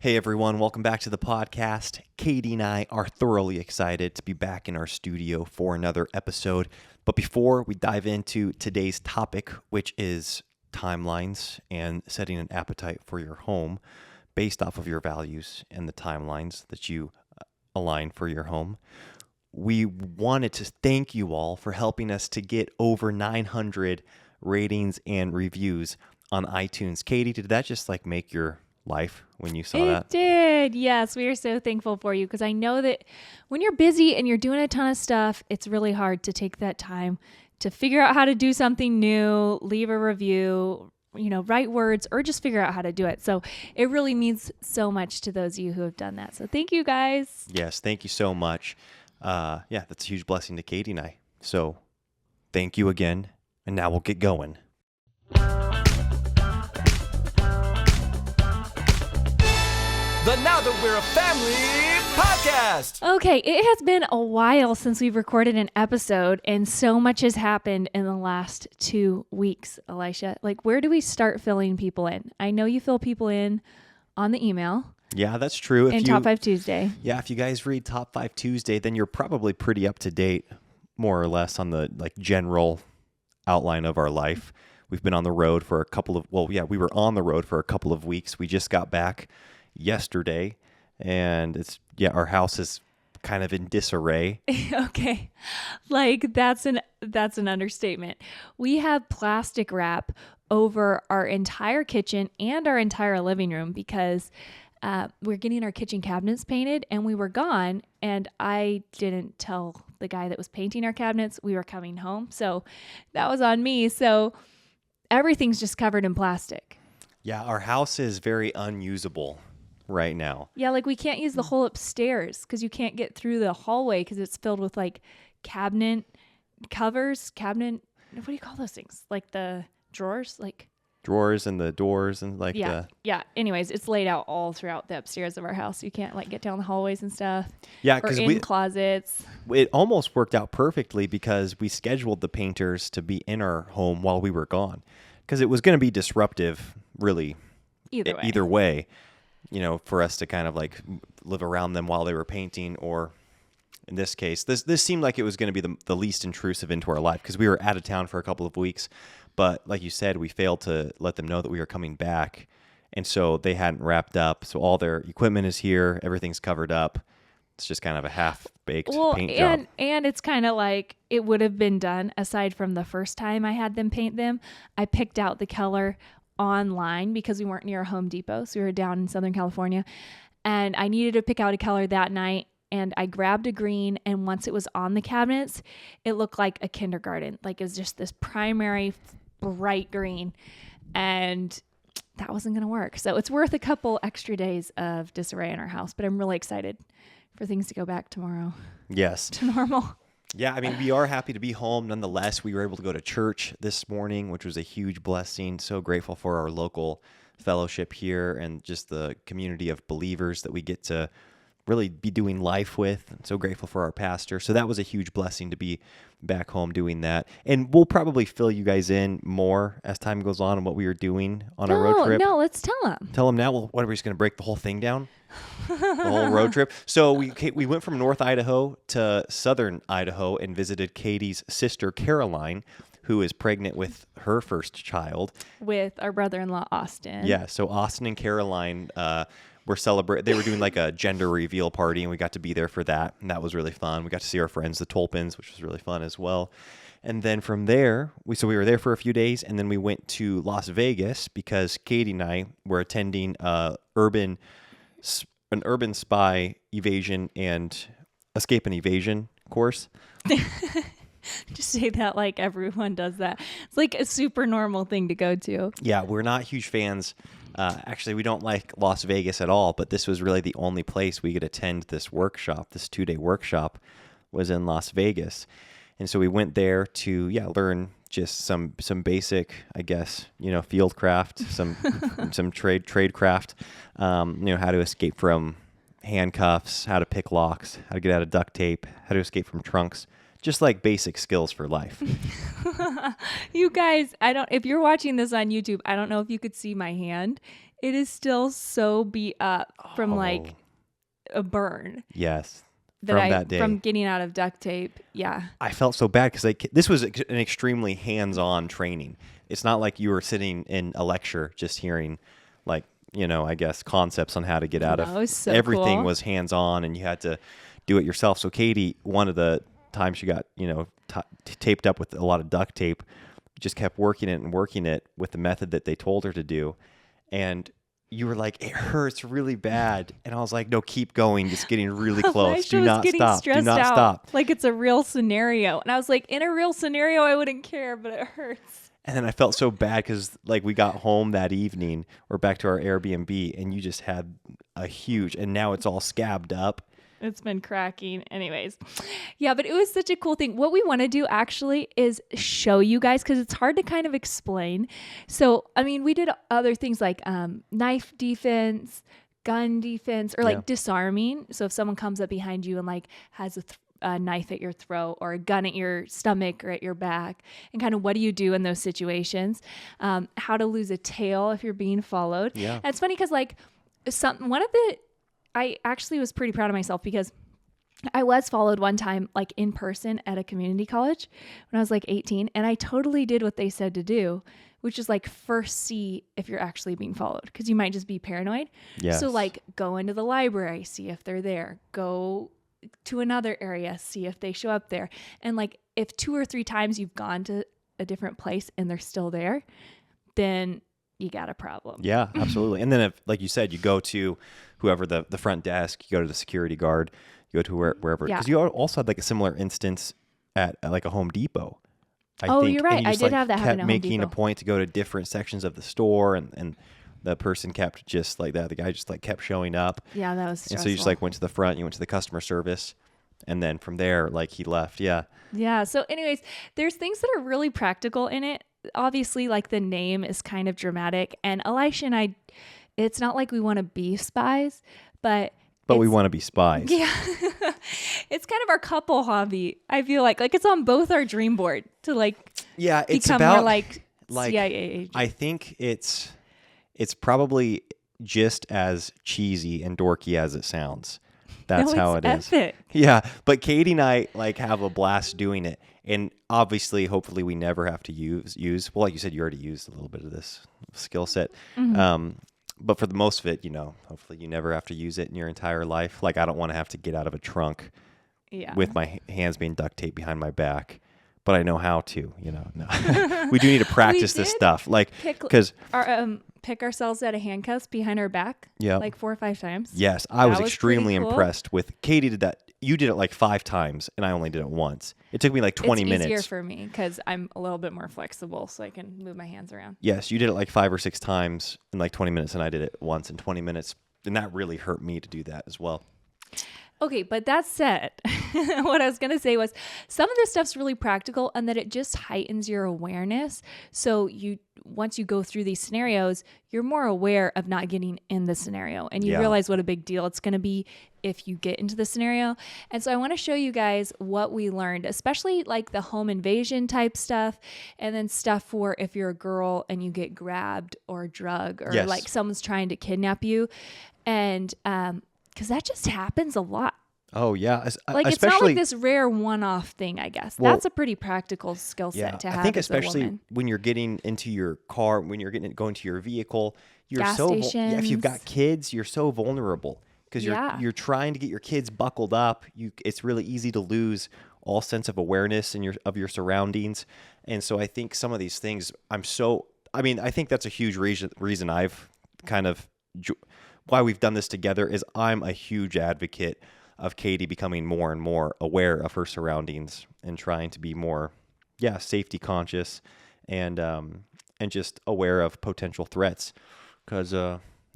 Hey everyone, welcome back to the podcast. Katie and I are thoroughly excited to be back in our studio for another episode. But before we dive into today's topic, which is timelines and setting an appetite for your home based off of your values and the timelines that you align for your home, we wanted to thank you all for helping us to get over 900 ratings and reviews on iTunes. Katie, did that just make your life when you saw that? It did. Yes, we are so thankful for you because I know that when you're busy and you're doing a ton of stuff, it's really hard to take that time to figure out how to do something new, leave a review, write words, or just figure out how to do it. So it really means so much to those of you who have done that. So thank you guys. Yes, thank you so much. That's a huge blessing to Katie and I. So thank you again. And now we'll get going. The Now That We're a Family podcast. Okay, it has been a while since we've recorded an episode, and so much has happened in the last 2 weeks, Elisha. Where do we start filling people in? I know you fill people in on the email. Yeah, that's true. Top 5 Tuesday. Yeah, if you guys read Top 5 Tuesday, then you're probably pretty up to date, more or less, on the general outline of our life. We've been on the road for we were on the road for a couple of weeks. We just got back yesterday, and our house is kind of in disarray. Okay. That's an understatement. We have plastic wrap over our entire kitchen and our entire living room because we're getting our kitchen cabinets painted, and we were gone, and I didn't tell the guy that was painting our cabinets we were coming home. So that was on me. So everything's just covered in plastic. Yeah, our house is very unusable right now. Yeah, we can't use the whole upstairs because you can't get through the hallway because it's filled with cabinet covers, what do you call those things? The drawers, drawers and the doors and Yeah. Anyways, it's laid out all throughout the upstairs of our house. You can't get down the hallways and stuff. Yeah, because in closets. It almost worked out perfectly because we scheduled the painters to be in our home while we were gone because it was going to be disruptive, really. Either way. For us to kind of live around them while they were painting, or in this case, this seemed like it was going to be the least intrusive into our life because we were out of town for a couple of weeks. But like you said, we failed to let them know that we were coming back. And so they hadn't wrapped up. So all their equipment is here. Everything's covered up. It's just kind of a half-baked paint job. And it's kind of it would have been done aside from the first time I had them paint them. I picked out the color online because we weren't near a Home Depot. So we were down in Southern California. And I needed to pick out a color that night. And I grabbed a green, and once it was on the cabinets, it looked like a kindergarten. It was just this primary bright green, and that wasn't going to work. So it's worth a couple extra days of disarray in our house, but I'm really excited for things to go back tomorrow. Yes. To normal. Yeah, we are happy to be home. Nonetheless, we were able to go to church this morning, which was a huge blessing. So grateful for our local fellowship here and just the community of believers that we get to really be doing life with. I'm so grateful for our pastor. So that was a huge blessing to be back home doing that. And we'll probably fill you guys in more as time goes on and what we were doing on our road trip. No, let's tell them. Tell them now. Well, what, are we just going to break the whole thing down? The whole road trip. So we went from North Idaho to Southern Idaho and visited Katie's sister, Caroline, who is pregnant with her first child. With our brother-in-law, Austin. Yeah, so Austin and Caroline were celebrating. They were doing a gender reveal party, and we got to be there for that, and that was really fun. We got to see our friends, the Tolpins, which was really fun as well. And then from there, we were there for a few days, and then we went to Las Vegas because Katie and I were attending an urban spy evasion and escape and evasion course. Just say that like everyone does that. It's a super normal thing to go to. Yeah, we're not huge fans. Actually, we don't like Las Vegas at all, but this was really the only place we could attend this workshop. This 2-day workshop was in Las Vegas. And so we went there to, learn just some basic, I guess, field craft, some trade craft, how to escape from handcuffs, how to pick locks, how to get out of duct tape, how to escape from trunks. Just basic skills for life. You guys, if you're watching this on YouTube, I don't know if you could see my hand. it is still so beat up from like a burn. Yes. That day. From getting out of duct tape. Yeah. I felt so bad because this was an extremely hands-on training. It's not like you were sitting in a lecture just hearing like, I guess concepts on how to get out of so everything cool. was hands-on and you had to do it yourself. So Katie, one of the times she got, taped up with a lot of duct tape, just kept working it with the method that they told her to do. And you were like, it hurts really bad. And I was like, no, keep going. It's getting really close. Do not stop. Do not stop. Like it's a real scenario. And I was like, in a real scenario, I wouldn't care, but it hurts. And then I felt so bad because like we got home that evening, we're back to our Airbnb, and you just had a huge, and now it's all scabbed up. It's been cracking. Anyways. Yeah, but it was such a cool thing. What we want to do actually is show you guys because it's hard to kind of explain. So, I mean, we did other things like knife defense, gun defense, or like disarming. So if someone comes up behind you and like has a knife at your throat or a gun at your stomach or at your back, and kind of what do you do in those situations? How to lose a tail if you're being followed. Yeah. And it's funny because like I actually was pretty proud of myself because I was followed one time like in person at a community college when I was like 18, and I totally did what they said to do, which is like first see if you're actually being followed because you might just be paranoid. Yes. So like go into the library, see if they're there, go to another area, see if they show up there. And like if 2 or 3 times you've gone to a different place and they're still there, then you got a problem. Yeah, absolutely. And then if, like you said, you go to whoever the front desk, you go to the security guard, you go to wherever. Because you also had like a similar instance at like a Home Depot. I think. You're right. And you just, I did have that happen at Home making Depot. a point to go to different sections of the store, and the person kept just like that. The guy just like kept showing up. Yeah, that was stressful. And so you just like went to the front, you went to the customer service, and then from there, like he left. Yeah. Yeah. So anyways, there's things that are really practical in it. Obviously, like the name is kind of dramatic, and Elisha and I, it's not like we want to be spies, but we want to be spies. Yeah. It's kind of our couple hobby. I feel like it's on both our dream board to like it's become about more like CIA agent. I think it's probably just as cheesy and dorky as it sounds. That's how it is. Epic. Yeah, but Katie and I like have a blast doing it, and obviously, hopefully, we never have to use. Well, like you said, you already used a little bit of this skill set, but for the most of it, hopefully, you never have to use it in your entire life. Like, I don't want to have to get out of a trunk with my hands being duct taped behind my back, but I know how to. No. We do need to practice this stuff, like because pick ourselves out of handcuffs behind our back, like 4 or 5 times. Yes, I was extremely impressed with Katie did that. You did it like 5 times, and I only did it once. It took me like 20 minutes. It's easier for me because I'm a little bit more flexible, so I can move my hands around. Yes, you did it like 5 or 6 times in like 20 minutes, and I did it once in 20 minutes, and that really hurt me to do that as well. Okay, but that said, what I was going to say was some of this stuff's really practical and that it just heightens your awareness. So once you go through these scenarios, you're more aware of not getting in the scenario, and you realize what a big deal it's going to be if you get into the scenario. And so I want to show you guys what we learned, especially like the home invasion type stuff, and then stuff for if you're a girl and you get grabbed or drugged or like someone's trying to kidnap you. And, because that just happens a lot. Oh, yeah. Like, it's not like this rare one-off thing, I guess. Well, that's a pretty practical skill set to have. I think as especially a woman. when you're getting into your car, when you're going to your vehicle, you're gas stations. If you've got kids, you're so vulnerable because you're trying to get your kids buckled up. It's really easy to lose all sense of awareness of your surroundings. And so I think some of these things, I think that's a huge reason I've kind of why we've done this together is I'm a huge advocate of Katie becoming more and more aware of her surroundings and trying to be more, safety conscious and just aware of potential threats because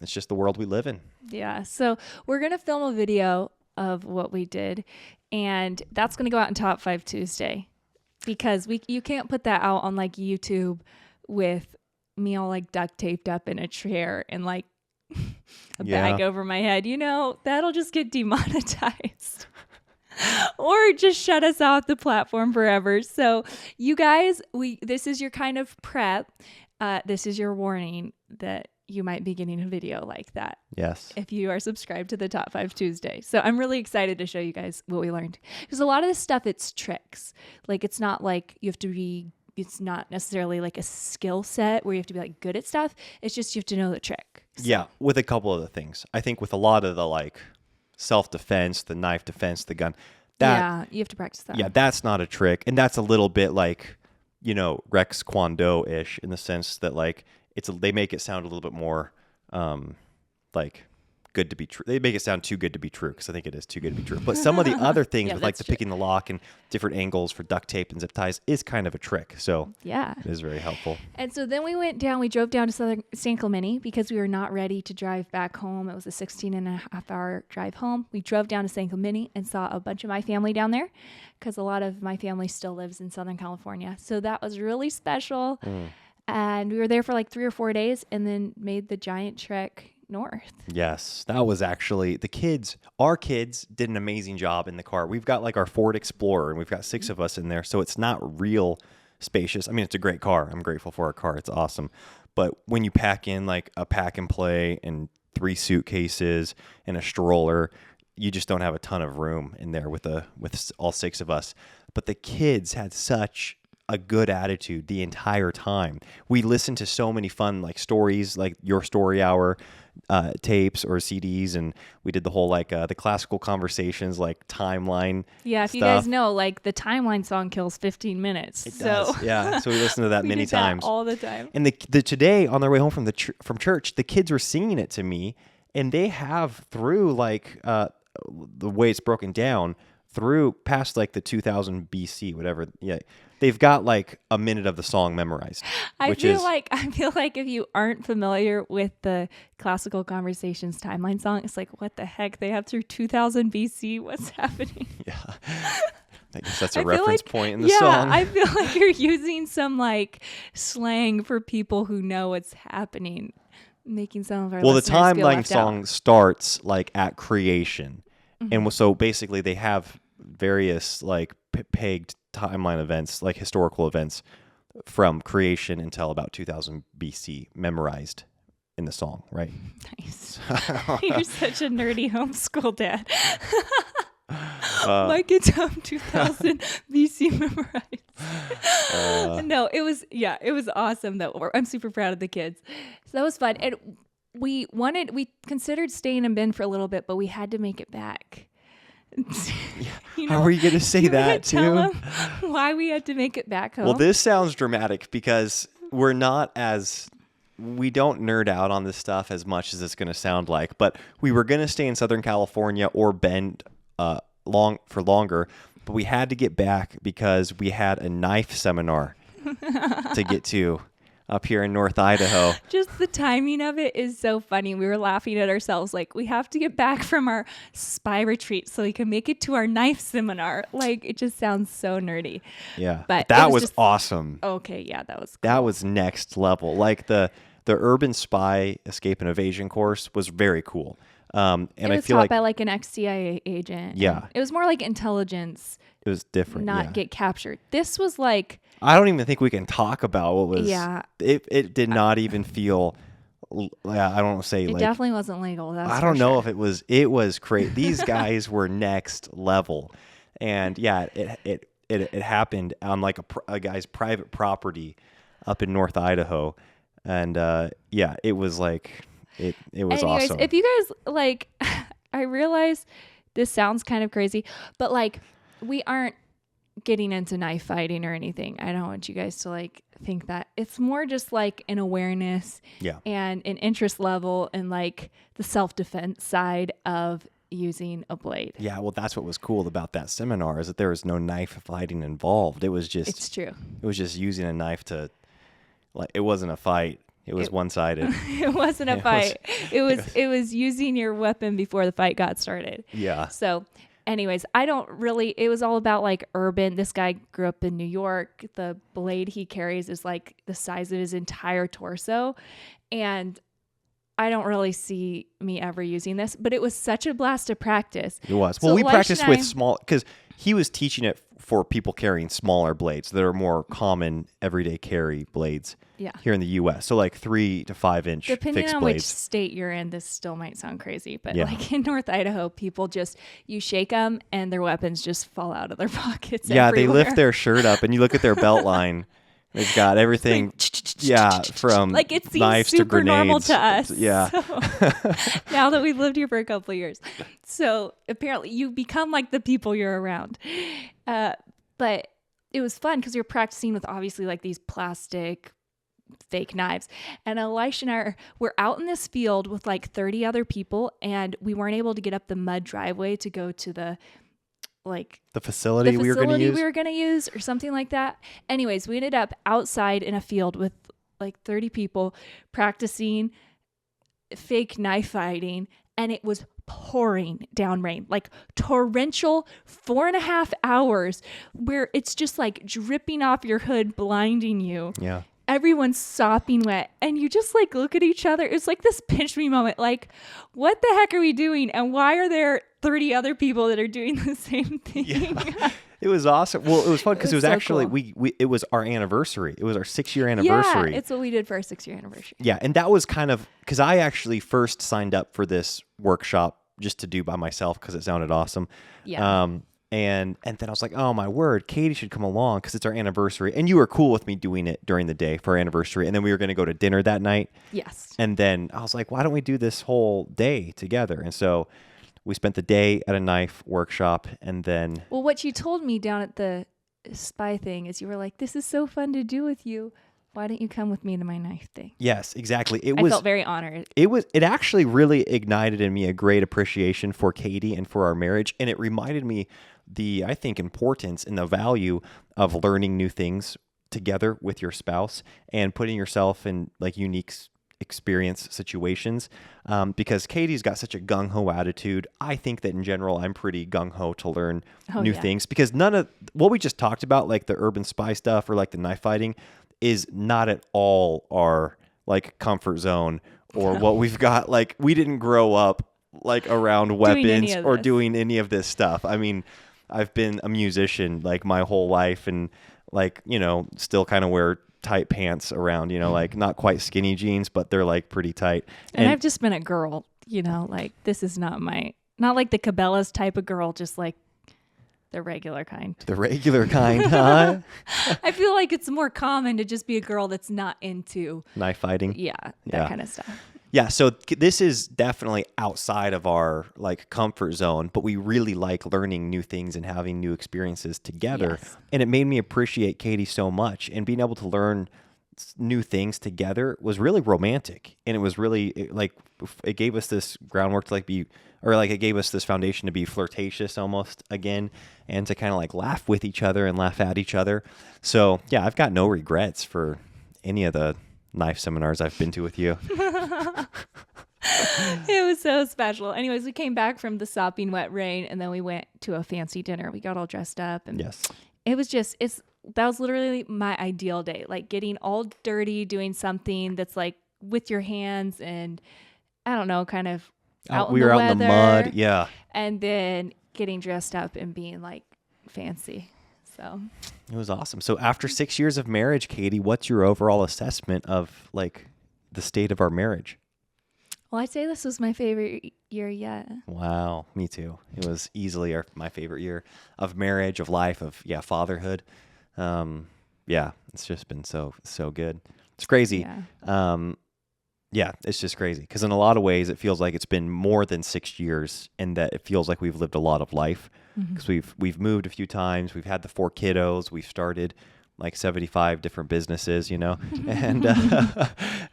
it's just the world we live in. Yeah. So we're going to film a video of what we did, and that's going to go out in Top 5 Tuesday because you can't put that out on like YouTube with me all like duct taped up in a chair and like a bag over my head. That'll just get demonetized or just shut us off the platform forever. So you guys, this is your kind of prep. This is your warning that you might be getting a video like that. Yes. If you are subscribed to the Top 5 Tuesday. So I'm really excited to show you guys what we learned. Because a lot of this stuff, it's tricks. Like, it's not like you have to be, it's not necessarily like a skill set where you have to be like good at stuff. It's just you have to know the trick. So. Yeah, with a couple of the things. I think with a lot of the like self-defense, the knife defense, the gun, yeah, you have to practice that. Yeah, that's not a trick. And that's a little bit like, Rex Kwon Do-ish in the sense that like they make it sound a little bit more like good to be true. They make it sound too good to be true because I think it is too good to be true. But some of the other things with like the picking the lock and different angles for duct tape and zip ties is kind of a trick. So yeah, it is very helpful. And so then we drove down to San Clemente because we were not ready to drive back home. It was a 16-and-a-half-hour drive home. We drove down to San Clemente and saw a bunch of my family down there because a lot of my family still lives in Southern California. So that was really special. And we were there for like 3 or 4 days and then made the giant trek north. Yes, that was actually our kids did an amazing job in the car. We've got like our Ford Explorer and we've got 6 of us in there. So it's not real spacious. I mean, it's a great car. I'm grateful for our car. It's awesome. But when you pack in like a pack and play and 3 suitcases and a stroller, you just don't have a ton of room in there with all 6 of us. But the kids had such a good attitude the entire time. We listened to so many fun like stories, like your story hour tapes or CDs, and we did the whole like the classical conversations like timeline. Yeah, if stuff. You guys know, like the timeline song kills 15 minutes. It does. Yeah, so we listened to that many times all the time. And the today on their way home from from church, the kids were singing it to me, and they have through like the way it's broken down through past like the 2000 BC, whatever. Yeah. They've got like a minute of the song memorized. I feel like if you aren't familiar with the Classical Conversations timeline song, it's like, what the heck? They have through 2000 BC. What's happening? Yeah. I guess that's a reference point in the song. Yeah, I feel like you're using some like slang for people who know what's happening, making some of our the listeners feel timeline left song out. Starts like at creation. And so basically they have various like pegged timeline events, like historical events from creation until about 2000 BC memorized in the song, right? Nice. You're such a nerdy homeschool dad. My kids have 2000 BC memorized. No, it was awesome though. I'm super proud of the kids. So that was fun. And we considered staying in Bend for a little bit, but we had to make it back. How are you going to say that too? Tell them why we had to make it back home. Well, this sounds dramatic because we don't nerd out on this stuff as much as it's going to sound like, but we were going to stay in Southern California or Bend longer, but we had to get back because we had a knife seminar to get to up here in North Idaho. Just the timing of it is so funny. We were laughing at ourselves. Like, we have to get back from our spy retreat so we can make it to our knife seminar. Like, it just sounds so nerdy. Yeah. But that was awesome. Okay. Yeah, that was cool. That was next level. Like the Urban Spy Escape and Evasion course was very cool. And it was taught by like an ex-CIA agent. Yeah. It was more like intelligence. It was different. Not get captured. This was like... I don't even think we can talk about what was... Yeah. It did not even feel... I don't want to say it definitely wasn't legal. I don't know if it was... It was crazy. These guys were next level. And yeah, it happened on like a guy's private property up in North Idaho. And yeah, it was like... It was awesome. If you guys like... I realize this sounds kind of crazy, but like we aren't getting into knife fighting or anything. I don't want you guys to like think that. It's more just like an awareness and an interest level and like the self-defense side of using a blade. Yeah, well, that's what was cool about that seminar is that there was no knife fighting involved. It was just... It's true. It was just using a knife to... Like, it wasn't a fight. It was one-sided. It wasn't a fight. It was using your weapon before the fight got started. Yeah. So anyways, it was all about like urban. This guy grew up in New York. The blade he carries is like the size of his entire torso. And I don't really see me ever using this, but it was such a blast to practice. It was. So Well, we Leish practiced and with I- small, because he was teaching it for people carrying smaller blades that are more common everyday carry blades Yeah. here in the U.S. So like 3 to 5 inch Depending fixed on which blades. state you're in, this still might sound crazy, but Yeah. like in North Idaho, people you shake them and their weapons just fall out of their pockets. Yeah, they everywhere. lift their shirt up and you look at their belt line. They've got everything, from like it seems knives to super grenades. normal to us. Yeah. So, now that we've lived here for a couple of years, so apparently you become like the people you're around. But it was fun because we were practicing with obviously like these plastic fake knives, and Elisha and I were out in this field with like 30 other people, and we weren't able to get up the mud driveway to go to the facility we were going to use. Or something like that. Anyways, we ended up outside in a field with like 30 people practicing fake knife fighting, and it was pouring down rain, like torrential 4.5 hours where it's just like dripping off your hood, blinding you. Yeah. Everyone's sopping wet, and you just like look at each other. It's like this pinch me moment. Like, what the heck are we doing? And why are there 30 other people that are doing the same thing? Yeah. It was awesome. Well, it was fun because it was so actually, cool. it was our anniversary. It was our 6-year anniversary. Yeah, it's what we did for our 6-year anniversary. Yeah. And that was kind of, because I actually first signed up for this workshop just to do by myself because it sounded awesome. Yeah. And then I was like, oh my word, Katie should come along because it's our anniversary. And you were cool with me doing it during the day for our anniversary. And then we were going to go to dinner that night. Yes. And then I was like, why don't we do this whole day together? And so we spent the day at a knife workshop, and then... Well, what you told me down at the spy thing is you were like, this is so fun to do with you. Why don't you come with me to my knife thing? Yes, exactly. I felt very honored. It actually really ignited in me a great appreciation for Katie and for our marriage. And it reminded me I think, importance and the value of learning new things together with your spouse and putting yourself in like unique experience situations. Because Katie's got such a gung-ho attitude. I think that in general, I'm pretty gung-ho to learn new things, because none of what we just talked about, like the urban spy stuff or like the knife fighting, is not at all our like comfort zone or what we've got. Like, we didn't grow up like around weapons or doing any of this stuff. I mean, I've been a musician like my whole life, and like, still kind of wear tight pants around, like not quite skinny jeans, but they're like pretty tight. And I've just been a girl, like this is not like the Cabela's type of girl, just like the regular kind. The regular kind, huh? I feel like it's more common to just be a girl that's not into knife fighting. Yeah, that kind of stuff. Yeah, so this is definitely outside of our like comfort zone, but we really like learning new things and having new experiences together. Yes. And it made me appreciate Katie so much, and being able to learn new things together was really romantic. And it was really it gave us this groundwork to it gave us this foundation to be flirtatious almost again, and to kind of like laugh with each other and laugh at each other. So yeah, I've got no regrets for any of the knife seminars I've been to with you. It was so special. Anyways, we came back from the sopping wet rain, and then we went to a fancy dinner. We got all dressed up, and yes, it was that was literally my ideal day. Like getting all dirty, doing something that's like with your hands, and I don't know, kind of out we in the were weather, out in the mud, yeah, and then getting dressed up and being like fancy. So it was awesome. So after 6 years of marriage, Katie, what's your overall assessment of like the state of our marriage? Well, I'd say this was my favorite year yet. Wow, me too. It was easily my favorite year of marriage, of life, of fatherhood. It's just been so good. It's crazy. Yeah. It's just crazy because in a lot of ways it feels like it's been more than 6 years, and that it feels like we've lived a lot of life because we've moved a few times. We've had the 4 kiddos. We've started like 75 different businesses, and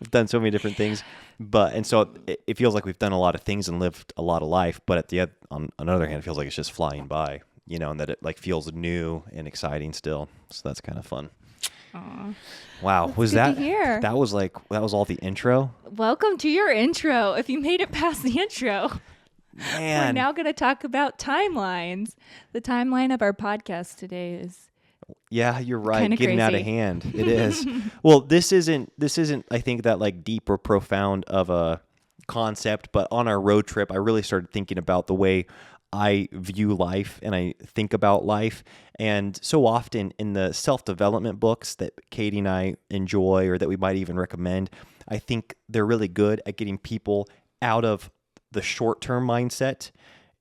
we've done so many different things. And so it feels like we've done a lot of things and lived a lot of life. But on another hand, it feels like it's just flying by, and that it like feels new and exciting still. So that's kind of fun. Aww. Wow. That's was good that to hear. that was all the intro? Welcome to your intro. If you made it past the intro, Man. we're now going to talk about timelines. The timeline of our podcast today is Yeah, you're right. Kinda Getting out of crazy. hand. It is. Well, this isn't I think that like deep or profound of a concept, but on our road trip, I really started thinking about the way I view life and I think about life. And so often in the self-development books that Katie and I enjoy or that we might even recommend, I think they're really good at getting people out of the short-term mindset,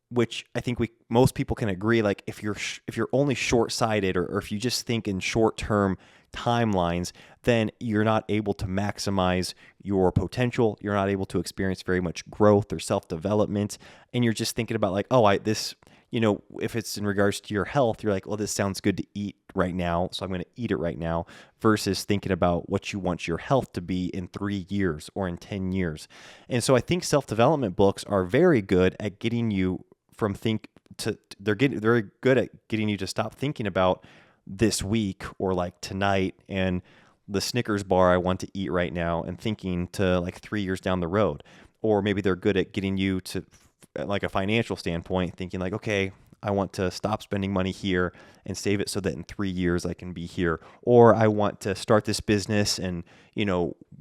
which I think most people can agree, like if you're only short-sighted or if you just think in short-term timelines, then you're not able to maximize your potential. You're not able to experience very much growth or self-development. And you're just thinking about like, if it's in regards to your health, you're like, well, this sounds good to eat right now, so I'm going to eat it right now, versus thinking about what you want your health to be in 3 years or in 10 years. And so I think self-development books are very good at getting you they're very good at getting you to stop thinking about this week or like tonight and the Snickers bar I want to eat right now and thinking to like 3 years down the road. Or maybe they're good at getting you to, like a financial standpoint, thinking like, okay, I want to stop spending money here and save it so that in 3 years I can be here. Or I want to start this business and,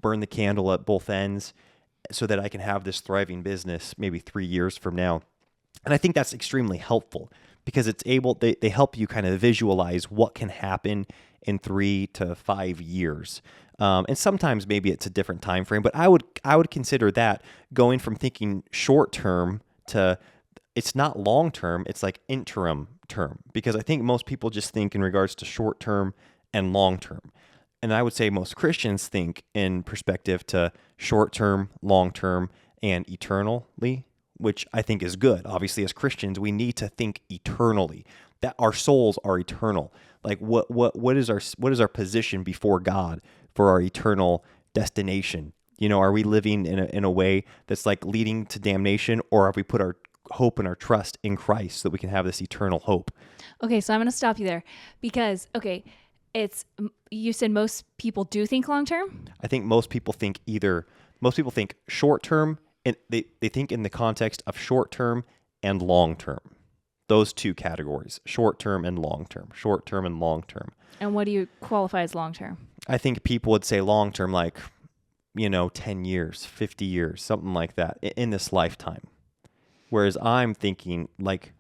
burn the candle at both ends so that I can have this thriving business maybe 3 years from now. And I think that's extremely helpful because they help you kind of visualize what can happen in 3 to 5 years. And sometimes maybe it's a different time frame, but I would consider that going from thinking short term to it's not long term, it's like interim term, because I think most people just think in regards to short term and long term. And I would say most Christians think in perspective to short term, long term, and eternally, which I think is good. Obviously, as Christians, we need to think eternally, that our souls are eternal. Like what is our position before God for our eternal destination? Are we living in a way that's like leading to damnation, or have we put our hope and our trust in Christ so that we can have this eternal hope? Okay, so I'm going to stop you there because, you said most people do think long term? I think most people think short term, and they think in the context of short term and long term. Those two categories, short term and long term, short term and long term. And what do you qualify as long term? I think people would say long term like, 10 years, 50 years, something like that in this lifetime. Whereas I'm thinking like,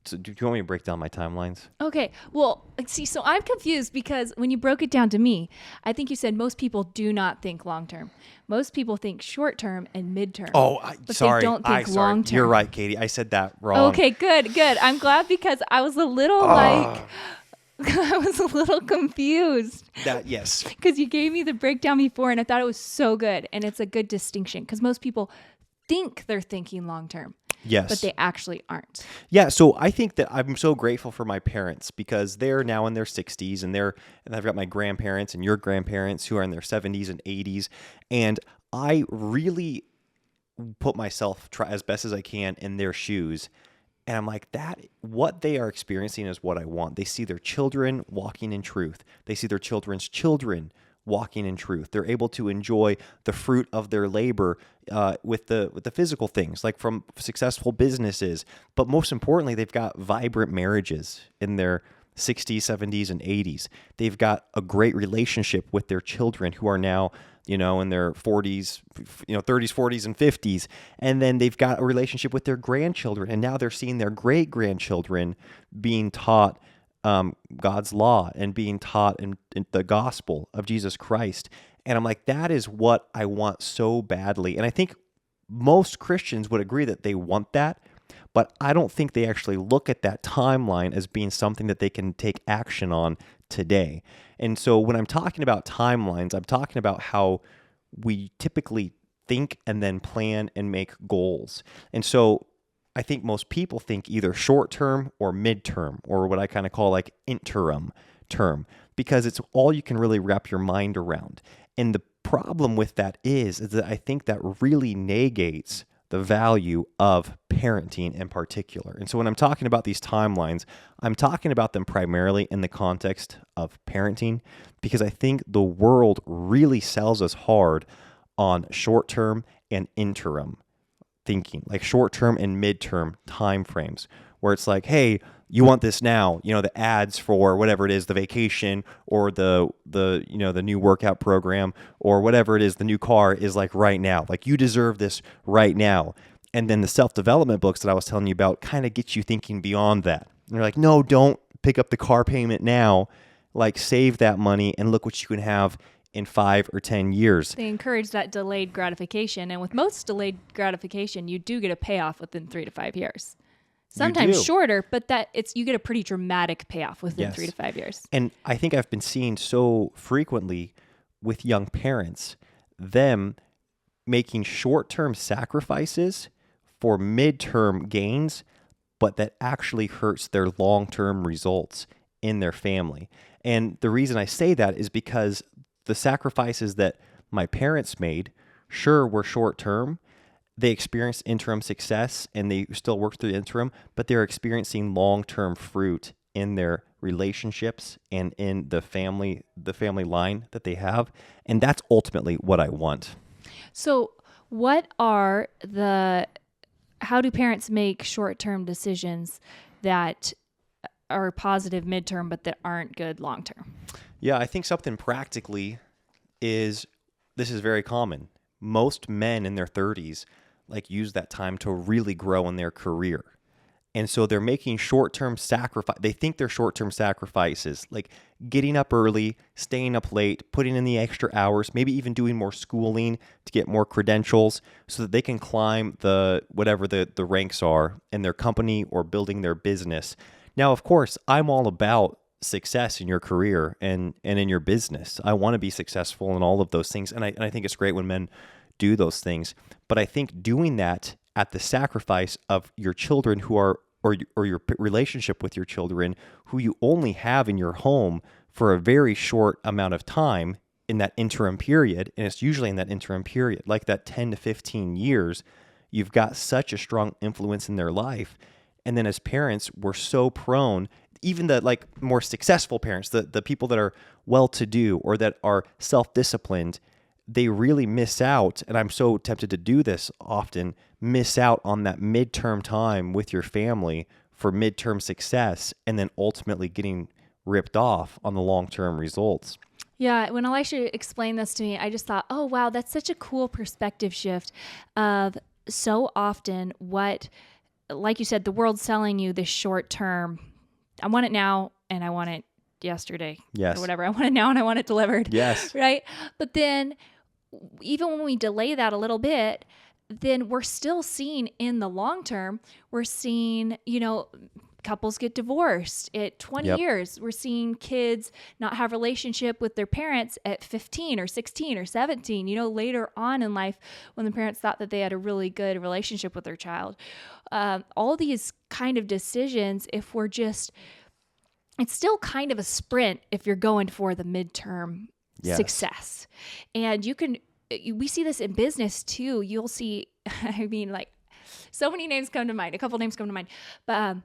so do you want me to break down my timelines? Okay. Well, see, so I'm confused because when you broke it down to me, I think you said most people do not think long term. Most people think short term and midterm. Oh, sorry. They don't think long term. You're right, Katie. I said that wrong. Okay, good. I'm glad because I was a little I was a little confused. Yes. Because you gave me the breakdown before and I thought it was so good. And it's a good distinction because most people think they're thinking long term. Yes. But they actually aren't. Yeah, so I think that I'm so grateful for my parents because they're now in their 60s and I've got my grandparents and your grandparents who are in their 70s and 80s, and I really put myself as best as I can in their shoes. And I'm like, what they are experiencing is what I want. They see their children walking in truth. They see their children's children walking in truth. They're able to enjoy the fruit of their labor with the physical things, like from successful businesses. But most importantly, they've got vibrant marriages in their 60s, 70s, and 80s. They've got a great relationship with their children who are now, in their 40s, 30s, 40s, and 50s. And then they've got a relationship with their grandchildren. And now they're seeing their great-grandchildren being taught God's law and being taught in the gospel of Jesus Christ. And I'm like, that is what I want so badly. And I think most Christians would agree that they want that, but I don't think they actually look at that timeline as being something that they can take action on today. And so when I'm talking about timelines, I'm talking about how we typically think and then plan and make goals. And so I think most people think either short term or midterm, or what I kind of call like interim term, because it's all you can really wrap your mind around. And the problem with that is that I think that really negates the value of parenting in particular. And so when I'm talking about these timelines, I'm talking about them primarily in the context of parenting, because I think the world really sells us hard on short term and interim thinking, like short-term and mid-term time frames, where it's like, hey, you want this now, the ads for whatever it is, the vacation or the new workout program or whatever it is, the new car is like right now, like you deserve this right now. And then the self-development books that I was telling you about kind of get you thinking beyond that. And they're like, no, don't pick up the car payment now, like save that money and look what you can have in 5 or 10 years. They encourage that delayed gratification. And with most delayed gratification, you do get a payoff within 3 to 5 years. Sometimes shorter, but you get a pretty dramatic payoff within 3 to 5 years. And I think I've been seeing so frequently with young parents, them making short-term sacrifices for midterm gains, but that actually hurts their long-term results in their family. And the reason I say that is because the sacrifices that my parents made, sure, were short-term. They experienced interim success and they still worked through the interim, but they're experiencing long-term fruit in their relationships and in the family line that they have. And that's ultimately what I want. So how do parents make short-term decisions that are positive midterm, but that aren't good long-term? Yeah, I think something practically this is very common. Most men in their 30s use that time to really grow in their career. And so they're making short-term sacrifice. They think they're short-term sacrifices, like getting up early, staying up late, putting in the extra hours, maybe even doing more schooling to get more credentials so that they can climb whatever the ranks are in their company or building their business. Now, of course, I'm all about success in your career and in your business. I want to be successful in all of those things. And I think it's great when men do those things. But I think doing that at the sacrifice of your children or your relationship with your children, who you only have in your home for a very short amount of time in that interim period, and it's usually in that interim period, like that 10 to 15 years, you've got such a strong influence in their life. And then as parents, we're so prone, even the more successful parents, the people that are well-to-do or that are self-disciplined, they really miss out, and I'm so tempted to do this often, miss out on that midterm time with your family for midterm success and then ultimately getting ripped off on the long-term results. Yeah, when Elisha explained this to me, I just thought, oh, wow, that's such a cool perspective shift of so often what, like you said, the world's selling you this short term, I want it now and I want it yesterday. Yes. Or whatever. I want it now and I want it delivered. Yes. Right? But then even when we delay that a little bit, then we're still seeing in the long term, we're seeing, couples get divorced at 20 years. We're seeing kids not have relationship with their parents at 15 or 16 or 17, later on in life when the parents thought that they had a really good relationship with their child. All these kind of decisions, it's still kind of a sprint if you're going for the midterm success. And we see this in business too. You'll see, so many names come to mind, a couple names come to mind, but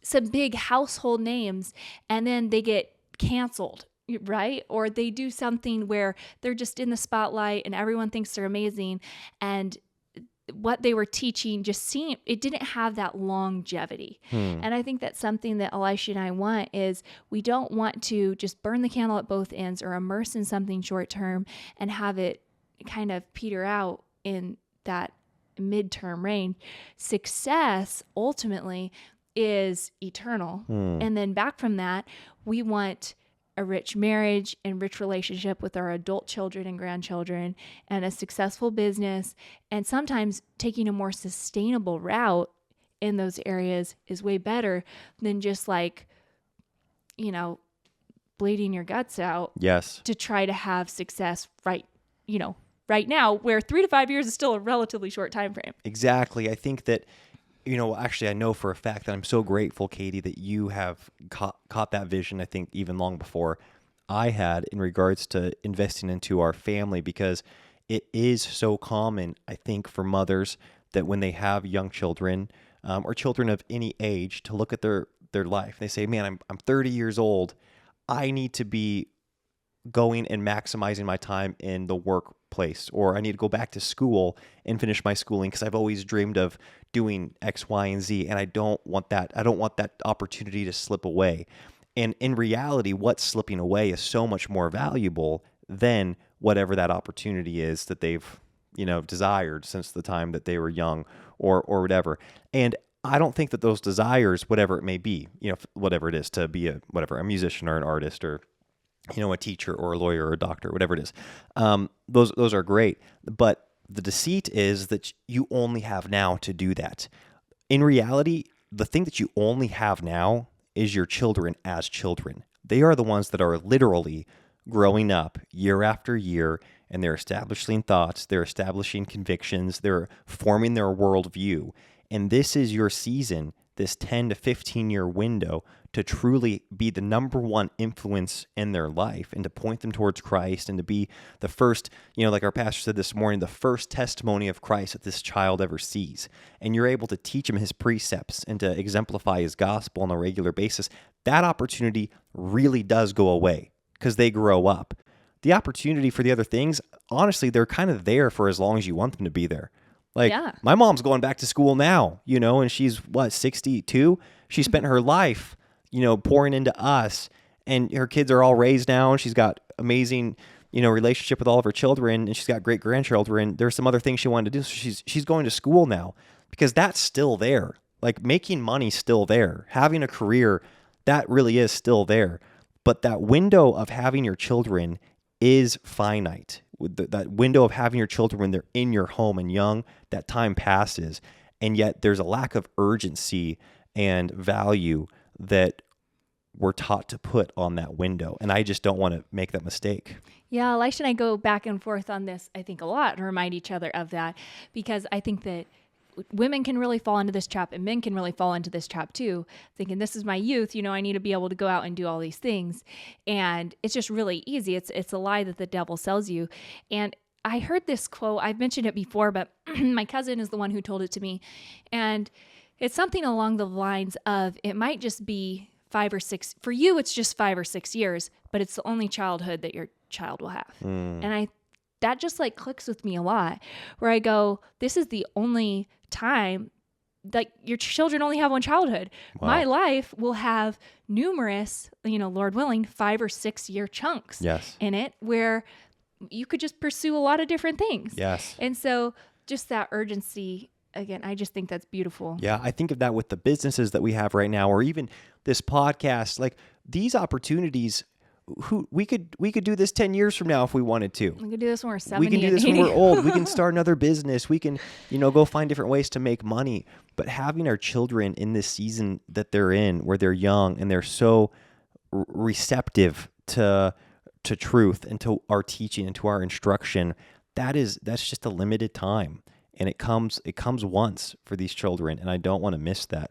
some big household names, and then they get canceled, right? Or they do something where they're just in the spotlight and everyone thinks they're amazing. And what they were teaching it didn't have that longevity. And I think that's something that Elisha and I want is we don't want to just burn the candle at both ends or immerse in something short term and have it kind of peter out in that midterm range. Success ultimately is eternal. And then back from that, we want a rich marriage and rich relationship with our adult children and grandchildren and a successful business. And sometimes taking a more sustainable route in those areas is way better than just bleeding your guts out. Yes. To try to have success right now, where 3 to 5 years is still a relatively short time frame. Exactly. I think that, actually I know for a fact that I'm so grateful, Katie, that you have caught that vision, I think even long before I had, in regards to investing into our family, because it is so common, I think, for mothers that when they have young children or children of any age to look at their life, they say, man, I'm 30 years old. I need to be going and maximizing my time in the workplace, or I need to go back to school and finish my schooling because I've always dreamed of doing X, Y, and Z, and I don't want that. I don't want that opportunity to slip away. And in reality, what's slipping away is so much more valuable than whatever that opportunity is that they've, desired since the time that they were young or whatever. And I don't think that those desires, whatever it may be, whatever it is to be a musician or an artist or, a teacher or a lawyer or a doctor, whatever it is, those are great. But the deceit is that you only have now to do that. In reality, the thing that you only have now is your children as children. They are the ones that are literally growing up year after year, and they're establishing thoughts, they're establishing convictions, they're forming their worldview. And this is your season, this 10 to 15 year window, to truly be the number one influence in their life and to point them towards Christ and to be the first, like our pastor said this morning, the first testimony of Christ that this child ever sees. And you're able to teach him his precepts and to exemplify his gospel on a regular basis. That opportunity really does go away because they grow up. The opportunity for the other things, honestly, they're kind of there for as long as you want them to be there. Like, my mom's going back to school now, and she's 62? She spent her life, pouring into us, and her kids are all raised now, and she's got amazing, relationship with all of her children, and she's got great grandchildren. There's some other things she wanted to do, so she's going to school now because that's still there. Like, making money's still there. Having a career, that really is still there. But that window of having your children is finite. That window of having your children when they're in your home and young, that time passes. And yet there's a lack of urgency and value that we're taught to put on that window. And I just don't want to make that mistake. Yeah, Elisha and I go back and forth on this, I think, a lot, and remind each other of that, because I think that women can really fall into this trap, and men can really fall into this trap too, thinking this is my youth, I need to be able to go out and do all these things. And it's just really easy. It's a lie that the devil sells you. And I heard this quote, I've mentioned it before, but my cousin is the one who told it to me. And it's something along the lines of, it might just be 5 or 6, for you it's just 5 or 6 years, but it's the only childhood that your child will have. And that just like clicks with me a lot, where I go, this is the only time, like, your children only have one childhood. Wow. My life will have numerous, Lord willing, 5 or 6 year chunks in it, where you could just pursue a lot of different things. Yes. And so just that urgency, again, I just think that's beautiful. Yeah, I think of that with the businesses that we have right now, or even this podcast. Like, these opportunities, we could do this 10 years from now if we wanted to. We could do this when we're 70. We can do this when we're old. We can start another business. We can, go find different ways to make money. But having our children in this season that they're in, where they're young and they're so receptive to truth and to our teaching and to our instruction, that's just a limited time. And it comes once for these children, and I don't want to miss that.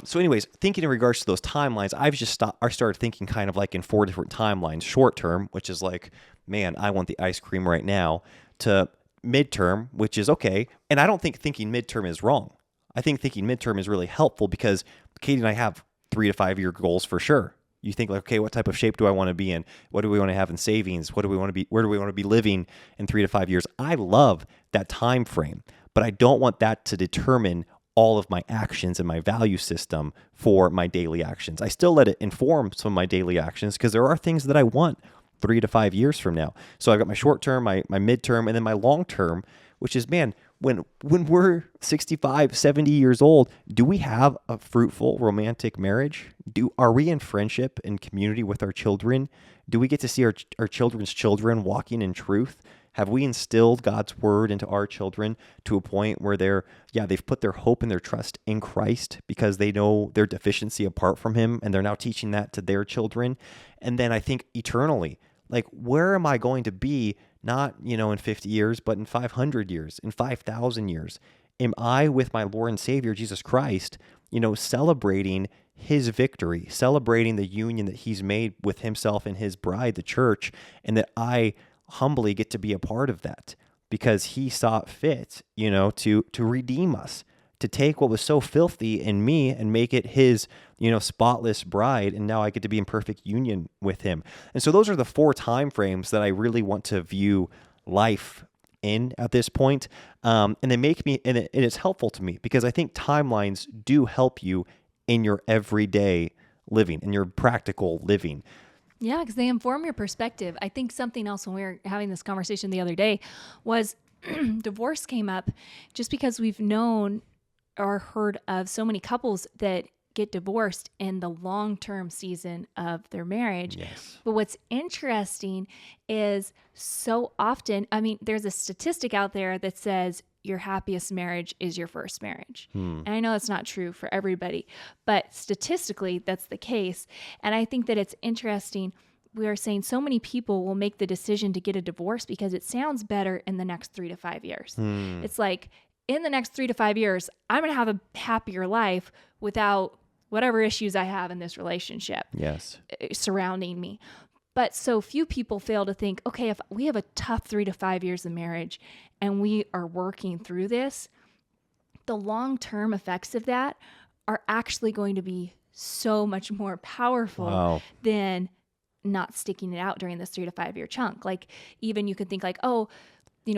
So anyways, thinking in regards to those timelines, I started thinking kind of like in 4 different timelines: short term, which is like, man, I want the ice cream right now, to midterm, which is okay. And I don't think thinking midterm is wrong. I think thinking midterm is really helpful because Katie and I have 3 to 5 year goals for sure. You think like, okay, what type of shape do I want to be in? What do we want to have in savings? What do we want to be? Where do we want to be living in 3 to 5 years? I love that time frame, but I don't want that to determine all of my actions and my value system for my daily actions. I still let it inform some of my daily actions because there are things that I want 3 to 5 years from now. So I've got my short term, my midterm, and then my long term, which is, man, when we're 65, 70 years old, do we have a fruitful romantic marriage? Are we in friendship and community with our children? Do we get to see our children's children walking in truth? Have we instilled God's word into our children to a point where they've put their hope and their trust in Christ because they know their deficiency apart from him, and they're now teaching that to their children? And then I think eternally, like, where am I going to be, not, in 50 years, but in 500 years, in 5,000 years? Am I with my Lord and Savior, Jesus Christ, celebrating his victory, celebrating the union that he's made with himself and his bride, the church, and that I humbly get to be a part of that because he saw it fit, to redeem us, to take what was so filthy in me and make it his, spotless bride. And now I get to be in perfect union with him. And so those are the 4 time frames that I really want to view life in at this point. And they make me, and it's helpful to me because I think timelines do help you in your everyday living, in your practical living. Yeah, because they inform your perspective. I think something else when we were having this conversation the other day was divorce came up just because we've known or heard of so many couples that get divorced in the long-term season of their marriage. Yes. But what's interesting is so often, there's a statistic out there that says your happiest marriage is your first marriage. And I know that's not true for everybody, but statistically that's the case. And I think that it's interesting. We are saying so many people will make the decision to get a divorce because it sounds better in the next 3 to 5 years. It's like, in the next 3 to 5 years, I'm going to have a happier life without whatever issues I have in this relationship surrounding me. But so few people fail to think, okay, if we have a tough 3 to 5 years of marriage and we are working through this, the long-term effects of that are actually going to be so much more powerful than not sticking it out during this 3 to 5 year chunk. Like even you could think like,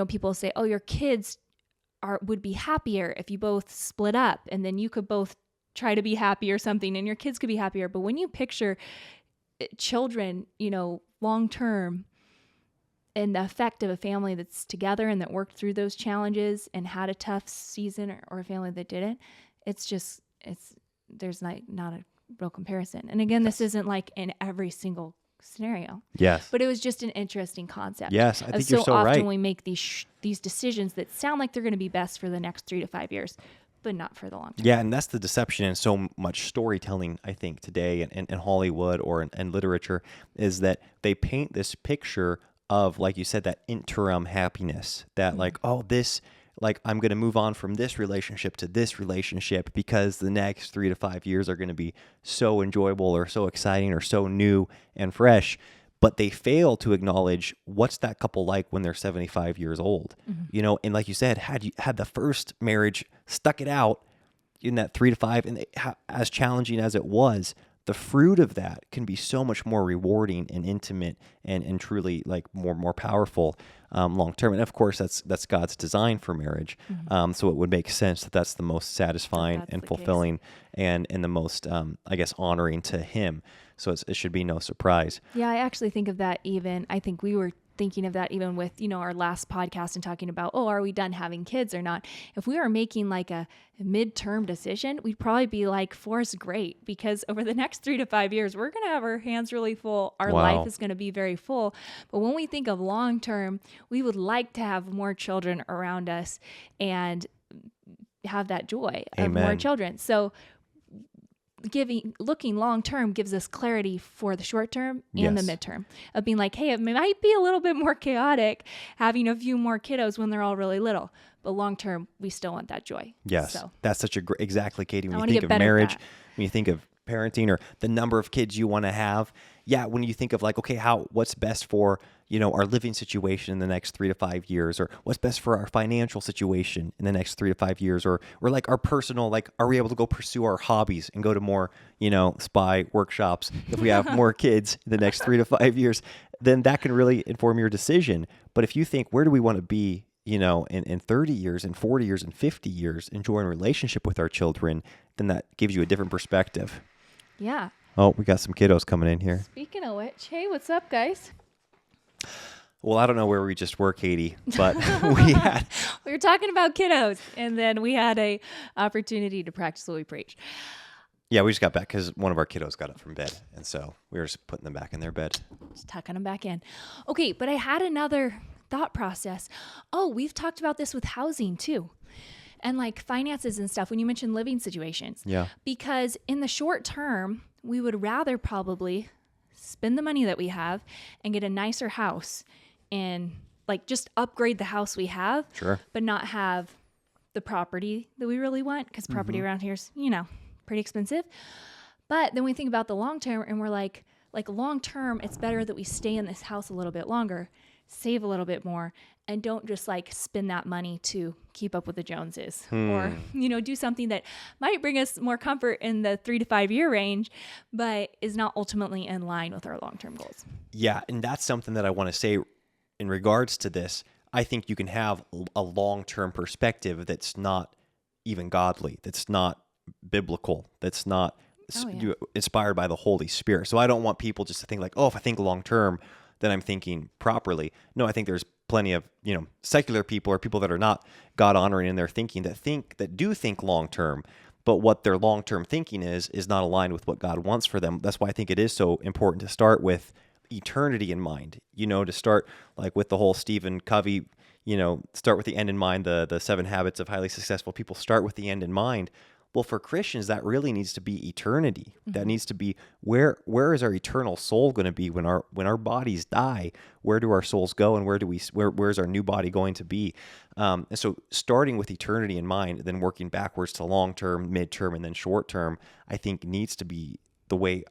people say, your kids would be happier if you both split up and then you could both try to be happy or something and your kids could be happier. But when you picture children, long term and the effect of a family that's together and that worked through those challenges and had a tough season or a family that didn't, there's not a real comparison. And again, this isn't like in every single scenario. Yes. But it was just an interesting concept. Yes, I think you're so often right. So often we make these decisions that sound like they're going to be best for the next 3 to 5 years, but not for the long term. Yeah, and that's the deception in so much storytelling, I think, today in Hollywood or in literature, is that they paint this picture of, like you said, that interim happiness, that I'm going to move on from this relationship to this relationship because the next 3 to 5 years are going to be so enjoyable or so exciting or so new and fresh. But they fail to acknowledge what's that couple like when they're 75 years old, and like you said, had the first marriage stuck it out in that 3 to 5, and as challenging as it was, the fruit of that can be so much more rewarding and intimate and truly like more powerful long term. And of course, that's God's design for marriage. So it would make sense that that's the most satisfying and fulfilling and the most, honoring to Him. So it should be no surprise. Yeah, I actually think of that I think we were thinking of that even with, our last podcast and talking about, are we done having kids or not? If we were making like a midterm decision, we'd probably be like, 4 is great because over the next 3 to 5 years, we're going to have our hands really full. Our life is going to be very full. But when we think of long term, we would like to have more children around us and have that joy of more children. So looking long term gives us clarity for the short term and the midterm of being like, hey, it might be a little bit more chaotic having a few more kiddos when they're all really little, but long term we still want that joy. Yes, that's such a great, exactly, Katie. When you think of marriage, when you think of parenting or the number of kids you want to have, when you think of like, okay, what's best for our living situation in the next 3 to 5 years, or what's best for our financial situation in the next 3 to 5 years, or like our personal, like, are we able to go pursue our hobbies and go to more, spy workshops if we have more kids in the next 3 to 5 years, then that can really inform your decision. But if you think, where do we want to be, in 30 years and 40 years and 50 years, enjoying a relationship with our children, then that gives you a different perspective. Yeah. Oh, we got some kiddos coming in here. Speaking of which, hey, what's up, guys? Well, I don't know where we just were, Katie, but we were talking about kiddos, and then we had a opportunity to practice what we preach. Yeah, we just got back because one of our kiddos got up from bed, and so we were just putting them back in their bed. Just tucking them back in. Okay, but I had another thought process. Oh, we've talked about this with housing too. And like finances and stuff when you mentioned living situations. Yeah. Because in the short term, we would rather probably spend the money that we have and get a nicer house and like just upgrade the house we have. Sure. But not have the property that we really want because property around here is, pretty expensive. But then we think about the long term and we're like long term, it's better that we stay in this house a little bit longer save a little bit more, and don't just like spend that money to keep up with the Joneses or, do something that might bring us more comfort in the 3 to 5 year range, but is not ultimately in line with our long-term goals. Yeah. And that's something that I want to say in regards to this. I think you can have a long-term perspective that's not even godly, that's not biblical, that's not inspired by the Holy Spirit. So I don't want people just to think like, oh, if I think long-term, then I'm thinking properly. No, I think there's plenty of, secular people or people that are not God honoring in their thinking that do think long-term, but what their long-term thinking is not aligned with what God wants for them. That's why I think it is so important to start with eternity in mind, to start like with the whole Stephen Covey, start with the end in mind, the 7 habits of highly successful people, start with the end in mind. Well, for Christians, that really needs to be eternity. Mm-hmm. That needs to be where is our eternal soul going to be when our bodies die? Where do our souls go, and where's our new body going to be? And so, starting with eternity in mind, then working backwards to long term, mid term, and then short term, I think needs to be the way.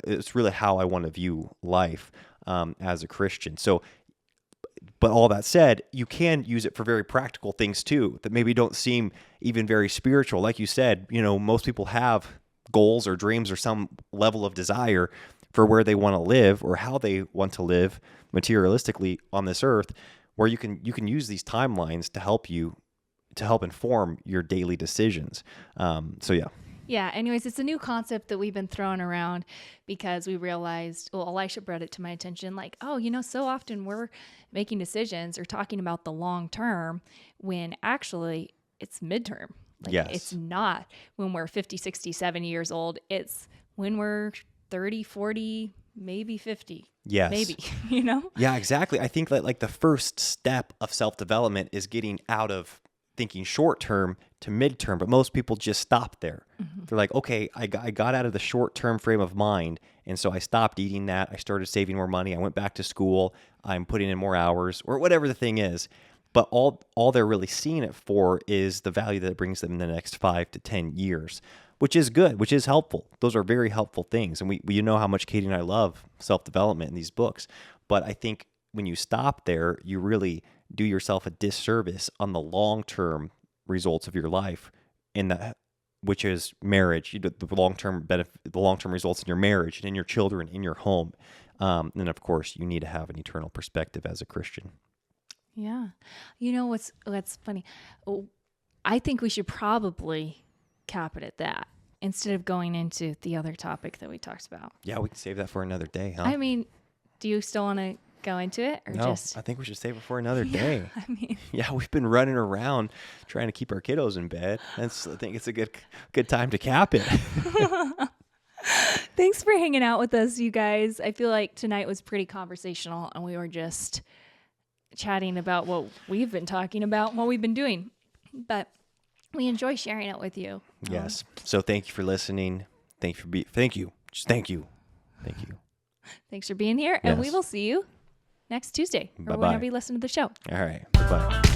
It's really how I want to view life as a Christian. So. But all that said, you can use it for very practical things too that maybe don't seem even very spiritual. Like you said, most people have goals or dreams or some level of desire for where they want to live or how they want to live materialistically on this earth, where you can use these timelines to help inform your daily decisions. Yeah, anyways, it's a new concept that we've been throwing around because we realized, Elisha brought it to my attention, like, so often we're making decisions or talking about the long term when actually it's midterm. Like, yes. It's not when we're 50, 60, 70 years old. It's when we're 30, 40, maybe 50. Yes. Maybe, Yeah, exactly. I think that like the first step of self-development is getting out of thinking short term to midterm, but most people just stop there. Mm-hmm. They're like, okay, I got out of the short term frame of mind, and so I stopped eating that. I started saving more money. I went back to school. I'm putting in more hours, or whatever the thing is. But all they're really seeing it for is the value that it brings them in the next 5 to 10 years, which is good, which is helpful. Those are very helpful things, and we know how much Katie and I love self-development in these books. But I think when you stop there, you really do yourself a disservice on the long-term results of your life, which is marriage. The long-term benefit, the long-term results in your marriage and in your children, in your home, and of course, you need to have an eternal perspective as a Christian. Yeah, what's funny? I think we should probably cap it at that instead of going into the other topic that we talked about. Yeah, we can save that for another day, huh? I mean, do you still want to go into it, or no, just? I think we should save it for another day. I mean, we've been running around trying to keep our kiddos in bed. I think it's a good time to cap it. Thanks for hanging out with us, you guys. I feel like tonight was pretty conversational, and we were just chatting about what we've been talking about, what we've been doing. But we enjoy sharing it with you. Yes. So thank you for listening. Thank you. Just thank you. Thanks for being here, and we will see you next Tuesday or Bye-bye. whenever you listen to the show. All right. Bye-bye.